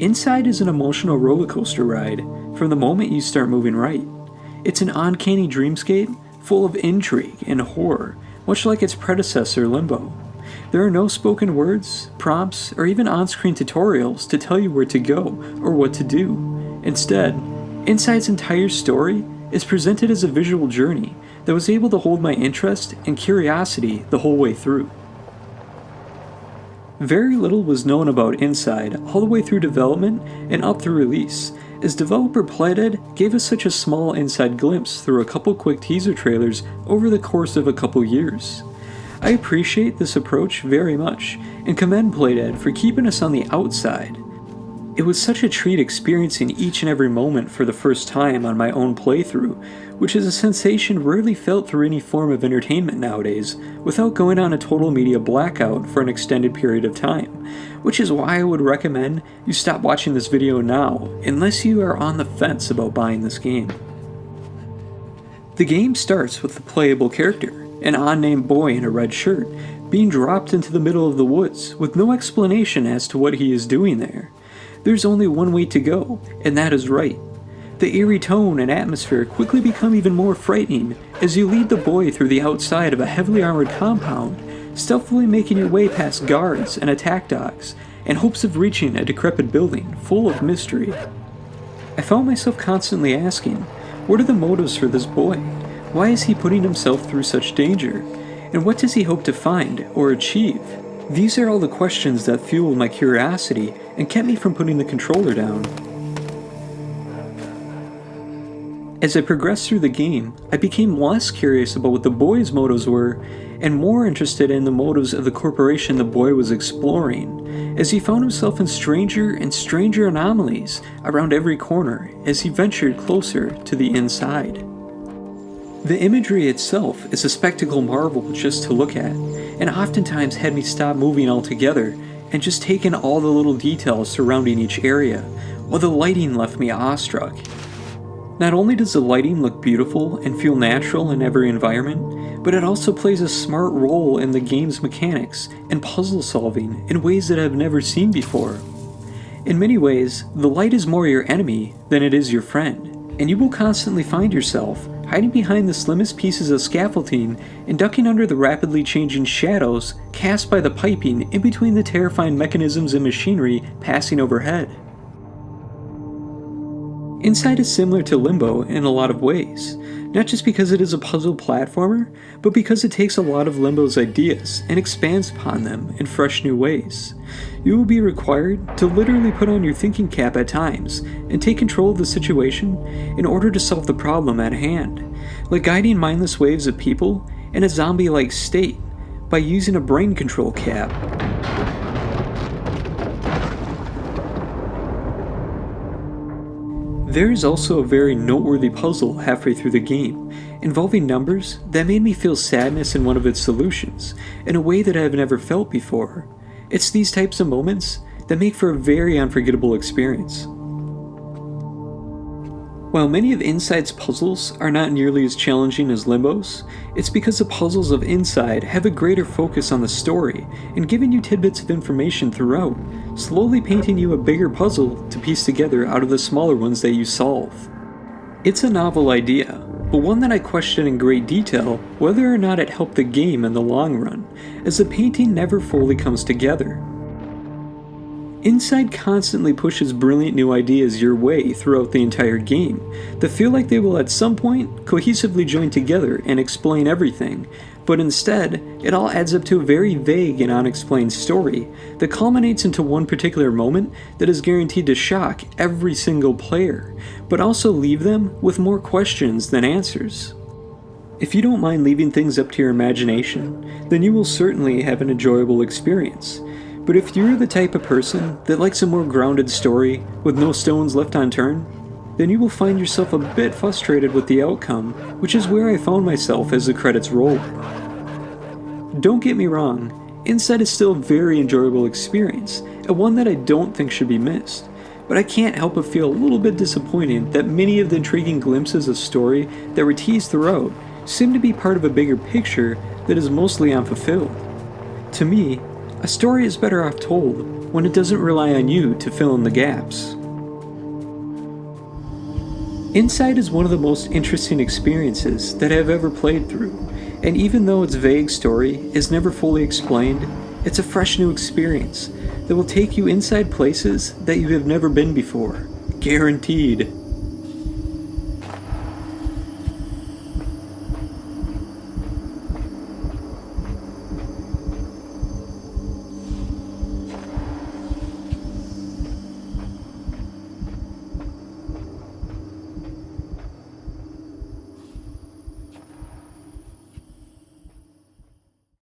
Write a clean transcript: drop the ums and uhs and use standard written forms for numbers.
Inside is an emotional roller coaster ride from the moment you start moving right. It's an uncanny dreamscape full of intrigue and horror, much like its predecessor Limbo. There are no spoken words, prompts, or even on-screen tutorials to tell you where to go or what to do. Instead, Inside's entire story is presented as a visual journey that was able to hold my interest and curiosity the whole way through. Very little was known about Inside all the way through development and up through release, as developer Playdead gave us such a small inside glimpse through a couple quick teaser trailers over the course of a couple years. I appreciate this approach very much, and commend Playdead for keeping us on the outside. It was such a treat experiencing each and every moment for the first time on my own playthrough, which is a sensation rarely felt through any form of entertainment nowadays, without going on a total media blackout for an extended period of time, which is why I would recommend you stop watching this video now, unless you are on the fence about buying this game. The game starts with the playable character, an unnamed boy in a red shirt, being dropped into the middle of the woods with no explanation as to what he is doing there. There's only one way to go, and that is right. The eerie tone and atmosphere quickly become even more frightening as you lead the boy through the outside of a heavily armored compound, stealthily making your way past guards and attack dogs, in hopes of reaching a decrepit building full of mystery. I found myself constantly asking, what are the motives for this boy? Why is he putting himself through such danger? And what does he hope to find or achieve? These are all the questions that fueled my curiosity and kept me from putting the controller down. As I progressed through the game, I became less curious about what the boy's motives were, and more interested in the motives of the corporation the boy was exploring, as he found himself in stranger and stranger anomalies around every corner as he ventured closer to the inside. The imagery itself is a spectacle marvel just to look at, and oftentimes had me stop moving altogether and just take in all the little details surrounding each area, while the lighting left me awestruck. Not only does the lighting look beautiful and feel natural in every environment, but it also plays a smart role in the game's mechanics and puzzle solving in ways that I've never seen before. In many ways, the light is more your enemy than it is your friend, and you will constantly find yourself hiding behind the slimmest pieces of scaffolding and ducking under the rapidly changing shadows cast by the piping in between the terrifying mechanisms and machinery passing overhead. Inside is similar to Limbo in a lot of ways, not just because it is a puzzle platformer, but because it takes a lot of Limbo's ideas and expands upon them in fresh new ways. You will be required to literally put on your thinking cap at times and take control of the situation in order to solve the problem at hand, like guiding mindless waves of people in a zombie-like state by using a brain control cap. There is also a very noteworthy puzzle halfway through the game, involving numbers that made me feel sadness in one of its solutions, in a way that I have never felt before. It's these types of moments that make for a very unforgettable experience. While many of Inside's puzzles are not nearly as challenging as Limbo's, it's because the puzzles of Inside have a greater focus on the story and giving you tidbits of information throughout, slowly painting you a bigger puzzle to piece together out of the smaller ones that you solve. It's a novel idea, but one that I question in great detail whether or not it helped the game in the long run, as the painting never fully comes together. Inside constantly pushes brilliant new ideas your way throughout the entire game that feel like they will at some point cohesively join together and explain everything, but instead, it all adds up to a very vague and unexplained story that culminates into one particular moment that is guaranteed to shock every single player, but also leave them with more questions than answers. If you don't mind leaving things up to your imagination, then you will certainly have an enjoyable experience. But if you're the type of person that likes a more grounded story with no stones left unturned, then you will find yourself a bit frustrated with the outcome, which is where I found myself as the credits rolled. Don't get me wrong, Inside is still a very enjoyable experience, and one that I don't think should be missed, but I can't help but feel a little bit disappointed that many of the intriguing glimpses of story that were teased throughout seem to be part of a bigger picture that is mostly unfulfilled. To me, a story is better off told when it doesn't rely on you to fill in the gaps. Inside is one of the most interesting experiences that I have ever played through, and even though its vague story is never fully explained, it's a fresh new experience that will take you inside places that you have never been before. Guaranteed.